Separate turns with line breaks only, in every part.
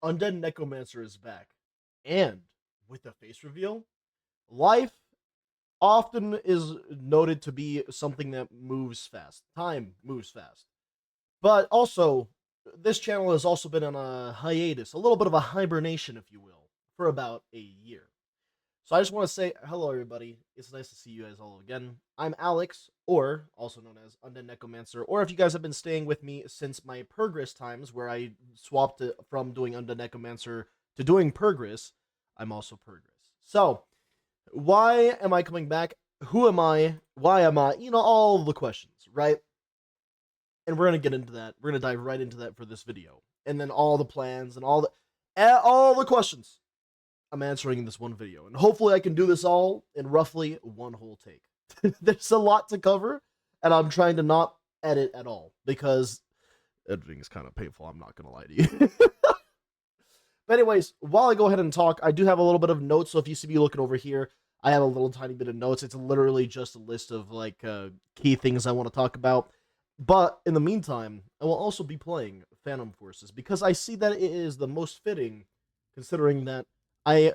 UndeadNekomancer is back. And with the face reveal, life often is noted to be something that moves fast. Time moves fast. But also, this channel has also been on a hiatus, a little bit of a hibernation, if you will, for about a year. So I just want to say hello, everybody. It's nice to see you guys all again. I'm Alex, or also known as UndeadNekomancer, or if you guys have been staying with me since my Pergris times, where I swapped it from doing UndeadNekomancer to doing Pergris, I'm also Pergris. So, why am I coming back? Who am I? Why am I? All the questions, right? And we're going to get into that. We're going to dive right into that for this video. And then all the plans and all the questions I'm answering in this one video. And hopefully I can do this all in roughly one whole take. There's a lot to cover, and I'm trying to not edit at all, because editing is kind of painful, I'm not going to lie to you. But anyways, while I go ahead and talk, I do have a little bit of notes, so if you see me looking over here, I have a little tiny bit of notes. It's literally just a list of, key things I want to talk about. But in the meantime, I will also be playing Phantom Forces, because I see that it is the most fitting, considering that I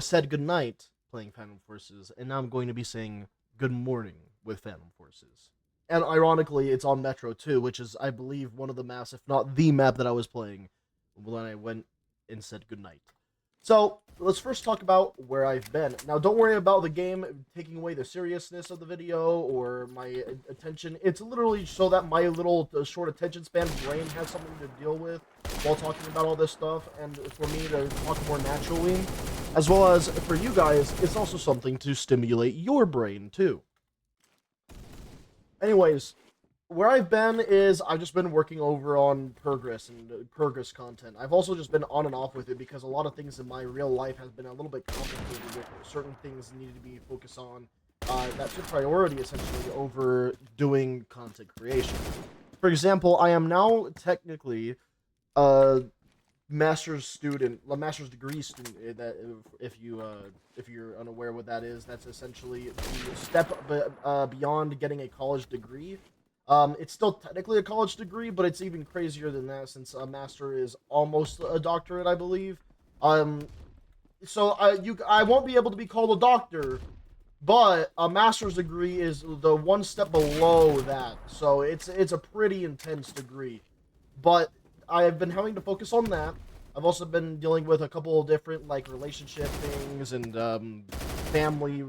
said goodnight playing Phantom Forces, and now I'm going to be saying good morning with Phantom Forces. And ironically, it's on Metro 2, which is, I believe, one of the maps, if not the map that I was playing when I went and said goodnight. So, let's first talk about where I've been. Now, don't worry about the game taking away the seriousness of the video or my attention. It's literally so that my little short attention span brain has something to deal with while talking about all this stuff, and for me to talk more naturally. As well as, for you guys, it's also something to stimulate your brain, too. Anyways, where I've been is I've just been working over on Pergris and Pergris content. I've also just been on and off with it because a lot of things in my real life has been a little bit complicated with certain things needed to be focused on that took priority essentially over doing content creation. For example, I am now technically a master's student, a master's degree student. That if you're unaware what that is, that's essentially the step beyond getting a college degree. It's still technically a college degree, but it's even crazier than that since a master is almost a doctorate, I believe. So I won't be able to be called a doctor, but a master's degree is the one step below that. So it's a pretty intense degree. But I've been having to focus on that. I've also been dealing with a couple of different relationship things and family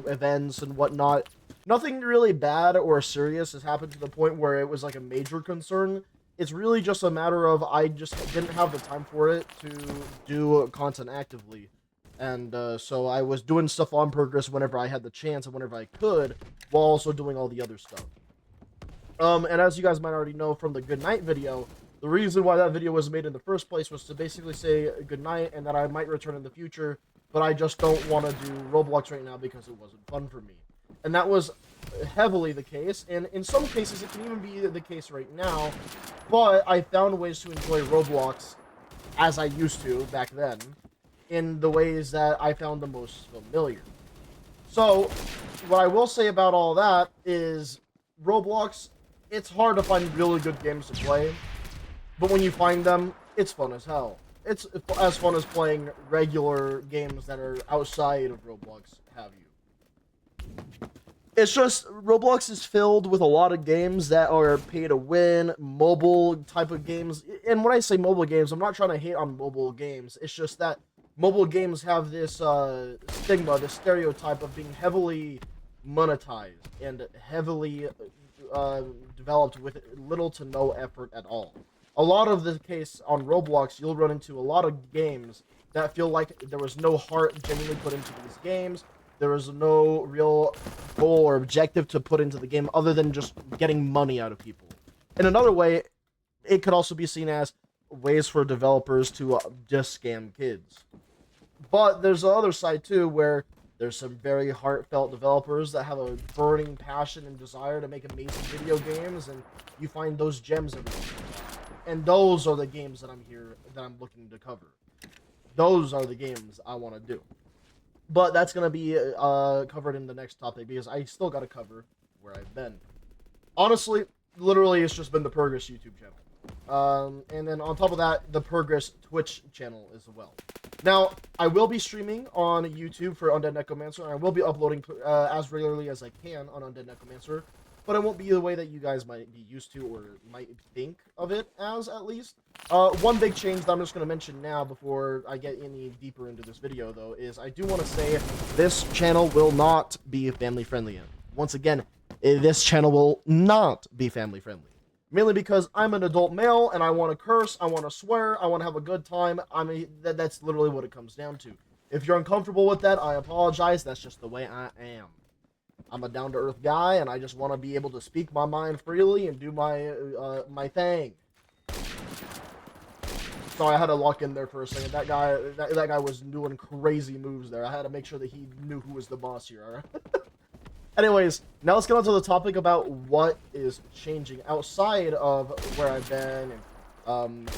events and whatnot. Nothing really bad or serious has happened to the point where it was a major concern. It's really just a matter of I just didn't have the time for it to do content actively. And so I was doing stuff on Progress whenever I had the chance and whenever I could, while also doing all the other stuff. And as you guys might already know from the goodnight video, the reason why that video was made in the first place was to basically say goodnight and that I might return in the future, but I just don't want to do Roblox right now because it wasn't fun for me. And that was heavily the case, and in some cases it can even be the case right now, but I found ways to enjoy Roblox as I used to back then, in the ways that I found the most familiar. So, what I will say about all that is, Roblox, it's hard to find really good games to play, but when you find them, it's fun as hell. It's as fun as playing regular games that are outside of Roblox have you. It's just, Roblox is filled with a lot of games that are pay to win, mobile type of games. And when I say mobile games, I'm not trying to hate on mobile games. It's just that mobile games have this stigma, this stereotype of being heavily monetized and heavily developed with little to no effort at all. A lot of the case on Roblox, you'll run into a lot of games that feel like there was no heart genuinely put into these games. There was no real goal or objective to put into the game other than just getting money out of people. In another way, it could also be seen as ways for developers to just scam kids. But there's the other side too, where there's some very heartfelt developers that have a burning passion and desire to make amazing video games, and you find those gems every once in a while. And those are the games that I'm looking to cover. Those are the games I want to do. But that's going to be covered in the next topic, because I still got to cover where I've been. Honestly, literally, it's just been the Pergris YouTube channel. And then on top of that, the Progress Twitch channel as well. Now, I will be streaming on YouTube for UndeadNekomancer, and I will be uploading as regularly as I can on UndeadNekomancer, but it won't be the way that you guys might be used to or might think of it as, at least. One big change that I'm just going to mention now before I get any deeper into this video, though, is I do want to say this channel will not be family-friendly. Once again, this channel will not be family-friendly. Mainly because I'm an adult male and I want to curse, I want to swear, I want to have a good time. I mean, that's literally what it comes down to. If you're uncomfortable with that, I apologize. That's just the way I am. I'm a down-to-earth guy and I just want to be able to speak my mind freely and do my my thing. Sorry, I had to lock in there for a second. That guy was doing crazy moves there. I had to make sure that he knew who was the boss here, alright? Anyways, now let's get on to the topic about what is changing outside of where I've been and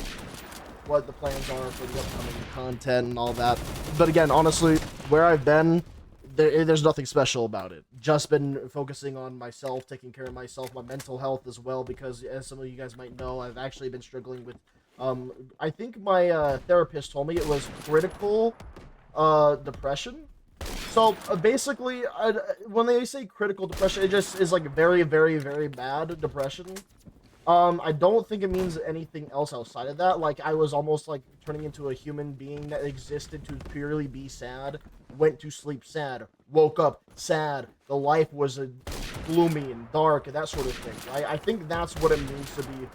what the plans are for the upcoming content and all that. But again, honestly, where I've been, there's nothing special about it. Just been focusing on myself, taking care of myself, my mental health as well, because as some of you guys might know, I've actually been struggling with, I think my therapist told me it was critical depression. So, basically, when they say critical depression, it just is, like, very, very, very bad depression. I don't think it means anything else outside of that. Like, I was almost, like, turning into a human being that existed to purely be sad, went to sleep sad, woke up sad, the life was gloomy and dark, and that sort of thing, right? I think that's what it means to be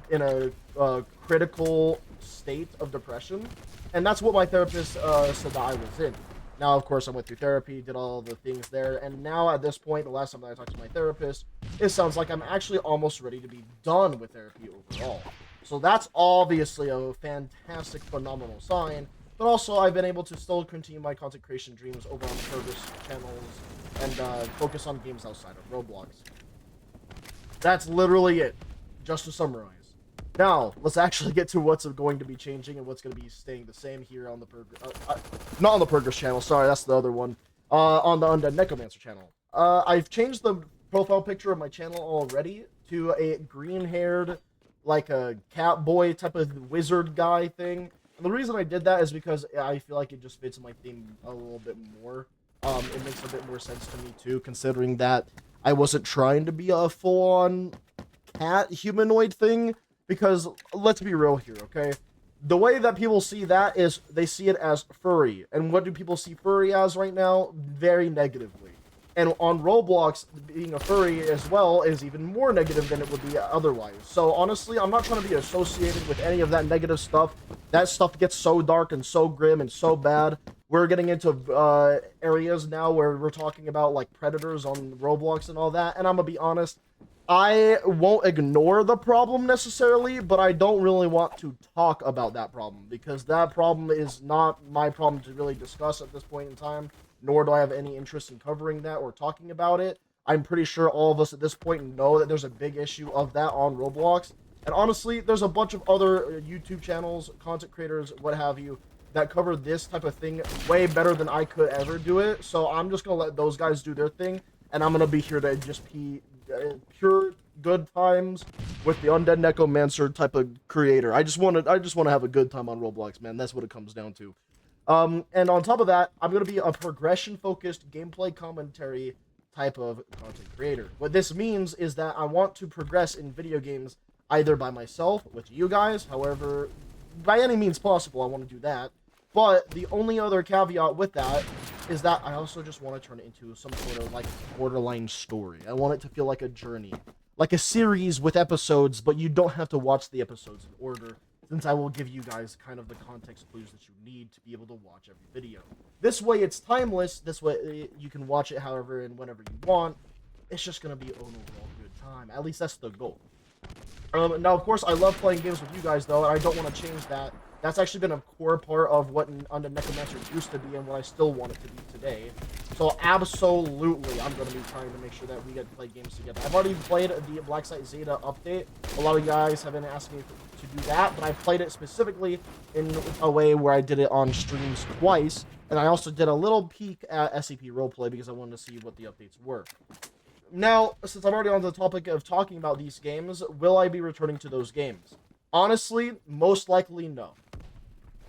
in a critical state of depression, and that's what my therapist said that I was in. Now, of course, I went through therapy, did all the things there, and now at this point, the last time that I talked to my therapist, it sounds like I'm actually almost ready to be done with therapy overall. So that's obviously a fantastic, phenomenal sign, but also I've been able to still continue my content creation dreams over on the Progress channels and focus on games outside of Roblox. That's literally it, just to summarize. Now, let's actually get to what's going to be changing and what's going to be staying the same here on the not on the Progress channel, sorry, that's the other one. On the UndeadNekomancer channel. I've changed the profile picture of my channel already to a green-haired, like a cat boy type of wizard guy thing. And the reason I did that is because I feel like it just fits my theme a little bit more. It makes a bit more sense to me too, considering that I wasn't trying to be a full-on cat humanoid thing. Because, let's be real here, okay? The way that people see that is they see it as furry. And what do people see furry as right now? Very negatively. And on Roblox, being a furry as well is even more negative than it would be otherwise. So, honestly, I'm not trying to be associated with any of that negative stuff. That stuff gets so dark and so grim and so bad. We're getting into areas now where we're talking about, like, predators on Roblox and all that. And I'm gonna be honest, I won't ignore the problem necessarily, but I don't really want to talk about that problem, because that problem is not my problem to really discuss at this point in time, nor do I have any interest in covering that or talking about it. I'm pretty sure all of us at this point know that there's a big issue of that on Roblox, and honestly, there's a bunch of other YouTube channels, content creators, what have you, that cover this type of thing way better than I could ever do it, so I'm just gonna let those guys do their thing, and I'm gonna be here to just be pure good times with the UndeadNekomancer type of creator. I just want to have a good time on Roblox, man. That's what it comes down to. And on top of that, I'm gonna be a progression-focused gameplay commentary type of content creator. What this means is that I want to progress in video games either by myself, with you guys, however, by any means possible, I want to do that. But the only other caveat with that is that I also just want to turn it into some sort of, like, borderline story. I want it to feel like a journey. Like a series with episodes, but you don't have to watch the episodes in order, since I will give you guys kind of the context clues that you need to be able to watch every video. This way it's timeless, this way you can watch it however and whenever you want. It's just going to be an overall good time. At least that's the goal. Now, of course, I love playing games with you guys, though, and I don't want to change that. That's actually been a core part of what UndeadNekomancer used to be and what I still want it to be today. So absolutely, I'm going to be trying to make sure that we get to play games together. I've already played the Black Site Zeta update. A lot of you guys have been asking me to do that, but I played it specifically in a way where I did it on streams twice. And I also did a little peek at SCP Roleplay because I wanted to see what the updates were. Now, since I'm already on the topic of talking about these games, will I be returning to those games? Honestly, most likely no.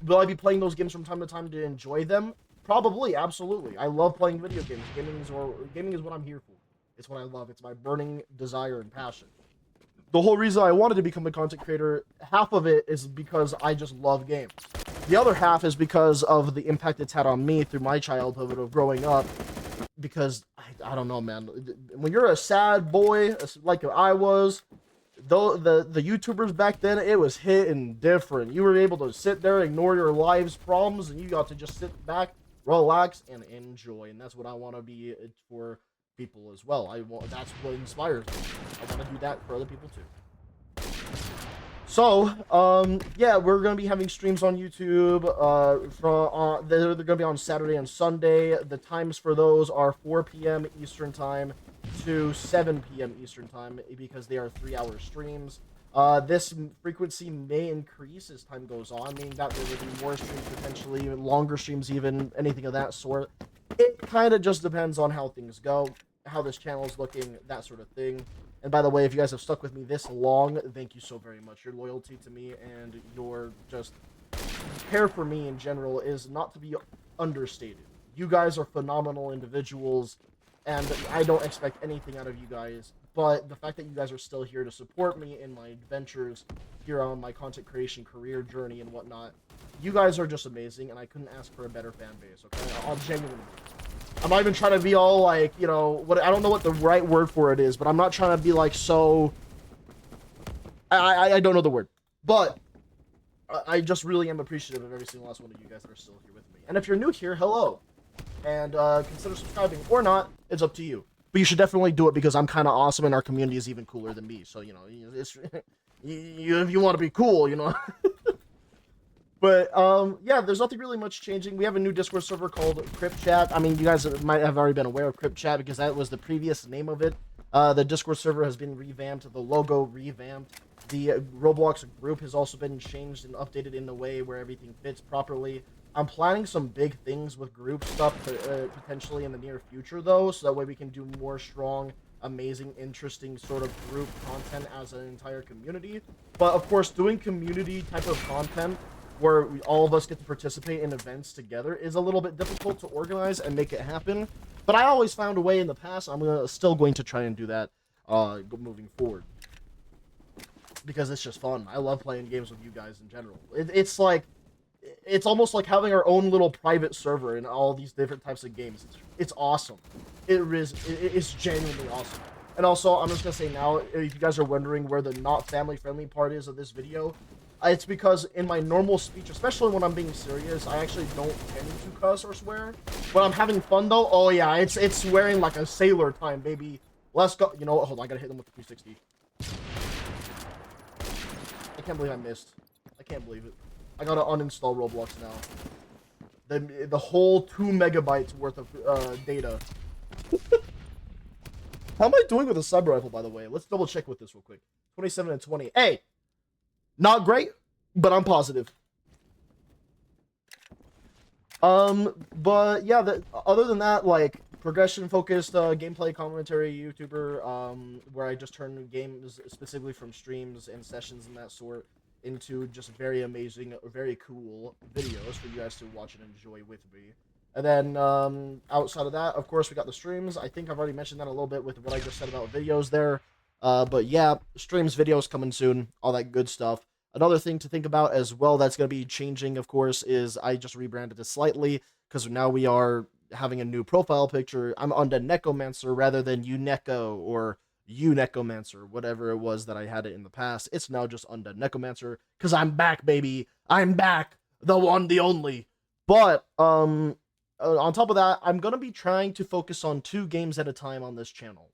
Will I be playing those games from time to time to enjoy them? Probably, absolutely. I love playing video games. Gaming is what I'm here for. It's what I love. It's my burning desire and passion. The whole reason I wanted to become a content creator, half of it is because I just love games. The other half is because of the impact it's had on me through my childhood of growing up. Because, I don't know, man. When you're a sad boy, like I was, though the YouTubers back then, it was hitting different. You were able to sit there, ignore your life's problems, and you got to just sit back, relax, and enjoy. And that's what I want to be for people as well. That's what inspires me. I want to do that for other people too. So, yeah, we're gonna be having streams on YouTube. They're gonna be on Saturday and Sunday. The times for those are 4 p.m. Eastern time to 7 p.m. Eastern time because they are 3-hour streams. This frequency may increase as time goes on, meaning that there will be more streams potentially, longer streams even, anything of that sort. It kind of just depends on how things go, how this channel is looking, that sort of thing. And by the way, if you guys have stuck with me this long, thank you so very much. Your loyalty to me and your just care for me in general is not to be understated. You guys are phenomenal individuals, and I don't expect anything out of you guys. But the fact that you guys are still here to support me in my adventures here on my content creation career journey and whatnot, you guys are just amazing, and I couldn't ask for a better fan base, okay? I'll genuinely. I'm not even trying to be all like, you know, I don't know what the right word for it is, but I'm not trying to be like so... I don't know the word. But I just really am appreciative of every single last one of you guys that are still here with me. And if you're new here, hello. And consider subscribing or not, it's up to you. But you should definitely do it because I'm kind of awesome and our community is even cooler than me. So, you know, it's, if you want to be cool, you know... But, yeah, there's nothing really much changing. We have a new Discord server called Crypt Chat. I mean, you guys might have already been aware of Crypt Chat because that was the previous name of it. The Discord server has been revamped, the logo revamped. The Roblox group has also been changed and updated in a way where everything fits properly. I'm planning some big things with group stuff potentially in the near future, though, so that way we can do more strong, amazing, interesting sort of group content as an entire community. But, of course, doing community type of content where all of us get to participate in events together is a little bit difficult to organize and make it happen. But I always found a way in the past. I'm still going to try and do that moving forward. Because it's just fun. I love playing games with you guys in general. It's like... It's almost like having our own little private server in all these different types of games. It's awesome. It's genuinely awesome. And also, I'm just going to say now, if you guys are wondering where the not family-friendly part is of this video, it's because in my normal speech, especially when I'm being serious, I actually don't tend to cuss or swear. When I'm having fun, though, oh yeah, it's swearing like a sailor time, baby. Let's go. You know what? Hold on, I gotta hit them with the 360. I can't believe I missed. I can't believe it. I gotta uninstall Roblox now. The whole 2 megabytes worth of data. How am I doing with a sub rifle, by the way? Let's double check with this real quick. 27 and 20. Hey! Not great, but I'm positive. But yeah, other than that, like, progression-focused gameplay commentary YouTuber, where I just turn games specifically from streams and sessions and that sort into just very amazing, very cool videos for you guys to watch and enjoy with me. And then, outside of that, of course, we got the streams. I think I've already mentioned that a little bit with what I just said about videos there. But yeah, streams, videos coming soon, all that good stuff. Another thing to think about as well that's going to be changing, of course, is I just rebranded it slightly, because now we are having a new profile picture. I'm UndeadNekomancer rather than UNeko or UndeadNekomancer, whatever it was that I had it in the past. It's now just UndeadNekomancer, because I'm back, baby! I'm back! The one, the only! But, on top of that, I'm going to be trying to focus on 2 games at a time on this channel.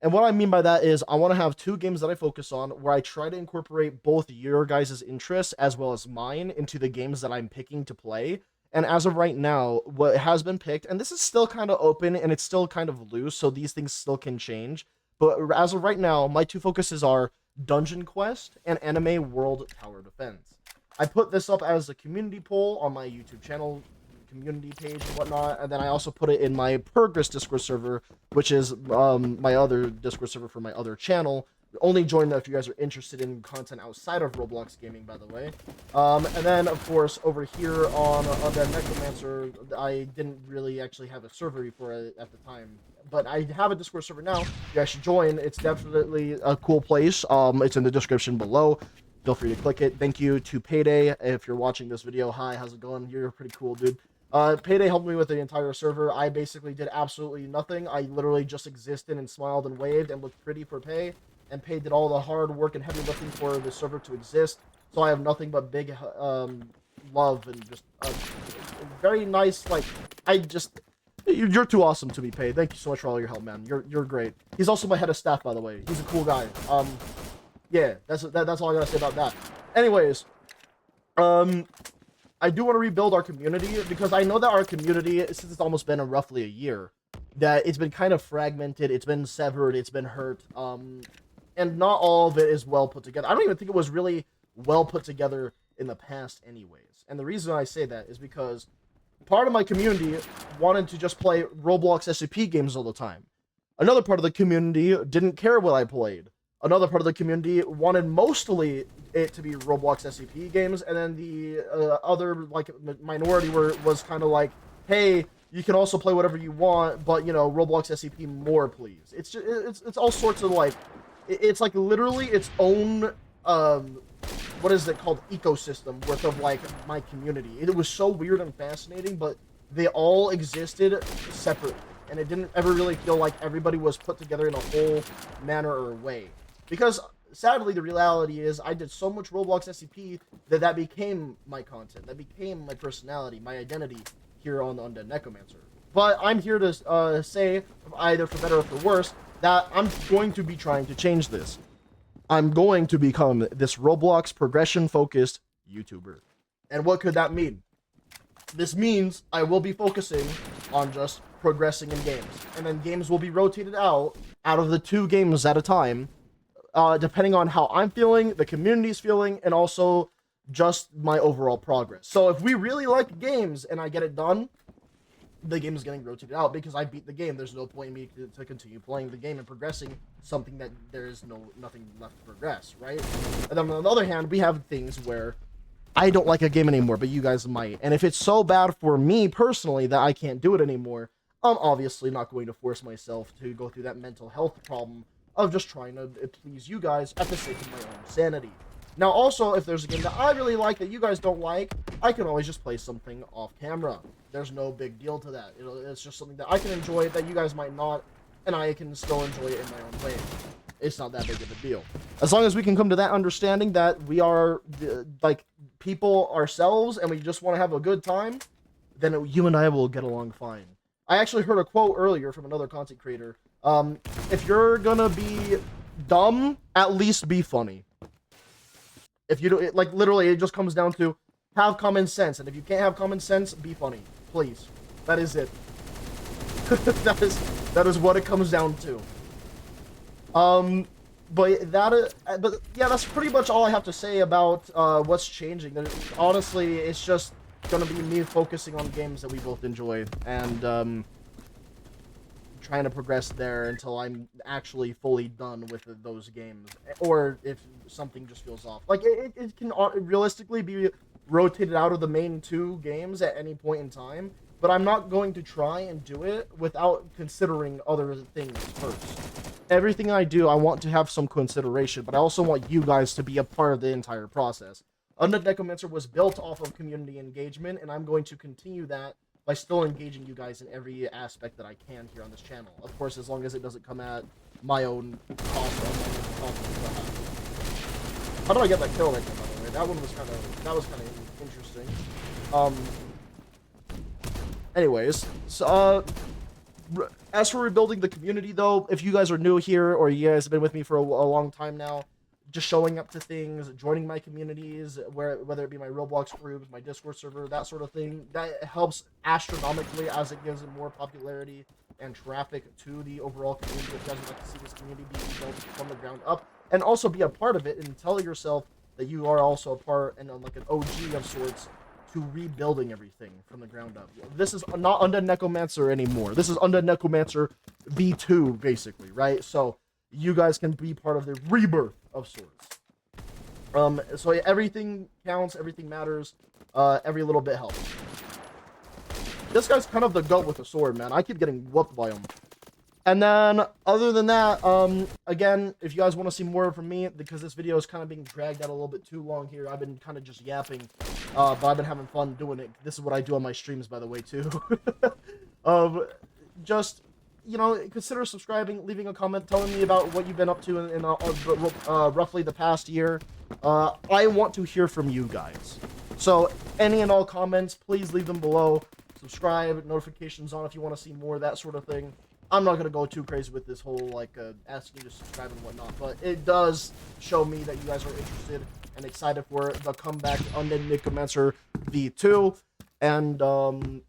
And what I mean by that is I want to have 2 games that I focus on where I try to incorporate both your guys' interests as well as mine into the games that I'm picking to play. And as of right now, what has been picked, and this is still kind of open and it's still kind of loose, so these things still can change. But as of right now, my 2 focuses are Dungeon Quest and Anime World Tower Defense. I put this up as a community poll on my YouTube channel community page and whatnot, and then I also put it in my Progress Discord server, which is my other Discord server for my other channel, Only join if you guys are interested in content outside of Roblox gaming, by the way. And then, of course, over here on UndeadNekomancer, I didn't really actually have a server before at the time. But I have a Discord server now. You guys should join. It's definitely a cool place. It's in the description below. Feel free to click it. Thank you to Payday. If you're watching this video, hi, how's it going? You're a pretty cool dude. Payday helped me with the entire server. I basically did absolutely nothing. I literally just existed and smiled and waved and looked pretty for Pay. And Pay did all the hard work and heavy lifting for the server to exist. So I have nothing but big love and just very nice, like, you're too awesome to be Paid. Thank you so much for all your help, man. You're great. He's also my head of staff, by the way. He's a cool guy. Yeah, that's all I gotta say about that. Anyways, I do want to rebuild our community because I know that our community, since it's almost been roughly a year, that it's been kind of fragmented, it's been severed, it's been hurt, and not all of it is well put together. I don't even think it was really well put together in the past anyways. And the reason I say that is because part of my community wanted to just play Roblox SCP games all the time. Another part of the community didn't care what I played. Another part of the community wanted mostly it to be Roblox SCP games, and then the other like minority was kind of like, hey, you can also play whatever you want, but you know, Roblox SCP more, please. It's just, it's all sorts of like, it's like literally its own what is it called, ecosystem worth of like my community. It was so weird and fascinating, but they all existed separately, and it didn't ever really feel like everybody was put together in a whole manner or way. Because sadly, the reality is I did so much Roblox SCP that became my content, that became my personality, my identity here on the UndeadNekomancer. But I'm here to say, either for better or for worse, that I'm going to be trying to change this. I'm going to become this Roblox progression-focused YouTuber. And what could that mean? This means I will be focusing on just progressing in games. And then games will be rotated out of the 2 games at a time, depending on how I'm feeling, the community's feeling, and also just my overall progress. So if we really like games and I get it done, the game is getting rotated out because I beat the game. There's no point in me to continue playing the game and progressing something that there is nothing left to progress, right? And then on the other hand, we have things where I don't like a game anymore, but you guys might. And if it's so bad for me personally that I can't do it anymore, I'm obviously not going to force myself to go through that mental health problem of just trying to please you guys at the sake of my own sanity. Now, also, if there's a game that I really like that you guys don't like, I can always just play something off camera. There's no big deal to that. It's just something that I can enjoy that you guys might not, and I can still enjoy it in my own way. It's not that big of a deal. As long as we can come to that understanding that we are, like, people ourselves and we just want to have a good time, then you and I will get along fine. I actually heard a quote earlier from another content creator. If you're gonna be dumb, at least be funny. If you don't, like, literally, it just comes down to have common sense. And if you can't have common sense, be funny. Please. That is it. that is what it comes down to. But yeah, that's pretty much all I have to say about what's changing. Honestly, it's just gonna be me focusing on games that we both enjoy and trying to progress there until I'm actually fully done with those games, or if something just feels off. Like it can realistically be rotated out of the main 2 games at any point in time, but I'm not going to try and do it without considering other things first. Everything I do, I want to have some consideration, but I also want you guys to be a part of the entire process. UndeadNekomancer was built off of community engagement, and I'm going to continue that by still engaging you guys in every aspect that I can here on this channel. Of course, as long as it doesn't come at my own cost or my own cost. How did I get that kill right there, by the way? That one was kind of interesting. Anyways, so as for rebuilding the community, though, if you guys are new here or you guys have been with me for a long time now, just showing up to things, joining my communities, whether it be my Roblox groups, my Discord server, that sort of thing, that helps astronomically as it gives it more popularity and traffic to the overall community. If you guys would like to see this community be built from the ground up, and also be a part of it, and tell yourself that you are also a part and like an OG of sorts to rebuilding everything from the ground up. This is not UndeadNekomancer anymore. This is UndeadNekomancer V2, basically, right? So you guys can be part of the rebirth of swords. So everything counts, everything matters, every little bit helps. This guy's kind of the goat with the sword, man. I keep getting whooped by him. And then, other than that, again, if you guys want to see more from me, because this video is kind of being dragged out a little bit too long here, I've been kind of just yapping, but I've been having fun doing it. This is what I do on my streams, by the way, too. Just, you know, consider subscribing, leaving a comment, telling me about what you've been up to in roughly the past year. I want to hear from you guys. So, any and all comments, please leave them below. Subscribe, notifications on if you want to see more, that sort of thing. I'm not going to go too crazy with this whole, like, asking you to subscribe and whatnot, but it does show me that you guys are interested and excited for the comeback UndeadNekomancer V2, and,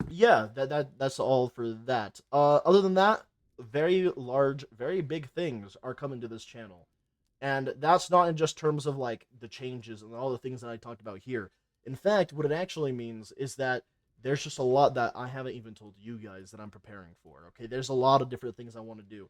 yeah, that's all for that. Other than that, very large, very big things are coming to this channel, and that's not in just terms of, like, the changes and all the things that I talked about here. In fact, what it actually means is that there's just a lot that I haven't even told you guys that I'm preparing for, okay? There's a lot of different things I want to do.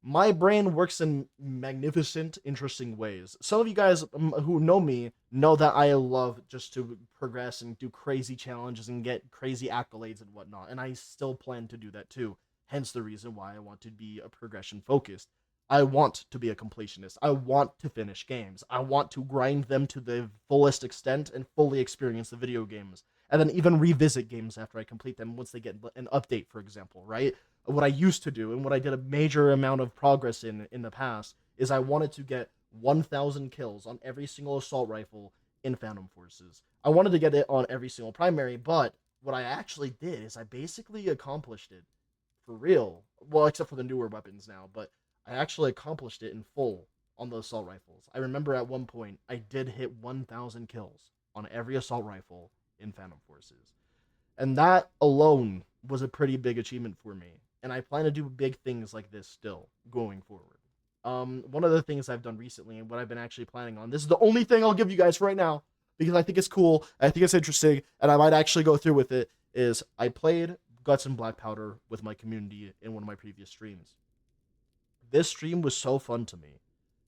My brain works in magnificent, interesting ways. Some of you guys who know me know that I love just to progress and do crazy challenges and get crazy accolades and whatnot, and I still plan to do that too. Hence the reason why I want to be a progression-focused. I want to be a completionist. I want to finish games. I want to grind them to the fullest extent and fully experience the video games. And then even revisit games after I complete them once they get an update, for example, right? What I used to do and what I did a major amount of progress in the past is I wanted to get 1,000 kills on every single assault rifle in Phantom Forces. I wanted to get it on every single primary, but what I actually did is I basically accomplished it for real. Well, except for the newer weapons now, but I actually accomplished it in full on the assault rifles. I remember at one point I did hit 1,000 kills on every assault rifle in Phantom Forces. And that alone was a pretty big achievement for me. And I plan to do big things like this still going forward. One of the things I've done recently and what I've been actually planning on, this is the only thing I'll give you guys for right now, because I think it's cool, I think it's interesting, and I might actually go through with it, is I played Guts and Black Powder with my community in one of my previous streams. This stream was so fun to me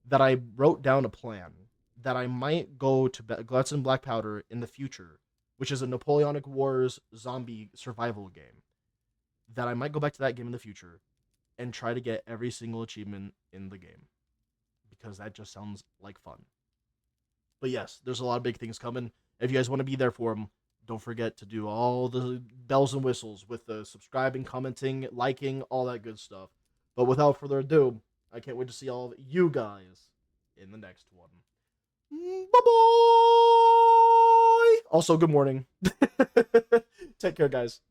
that I wrote down a plan that I might go to Guts and Black Powder in the future, which is a Napoleonic Wars zombie survival game, that I might go back to that game in the future and try to get every single achievement in the game, because that just sounds like fun. But yes, there's a lot of big things coming. If you guys want to be there for them, don't forget to do all the bells and whistles with the subscribing, commenting, liking, all that good stuff. But without further ado, I can't wait to see all of you guys in the next one. Bye-bye! Also, good morning. Take care, guys.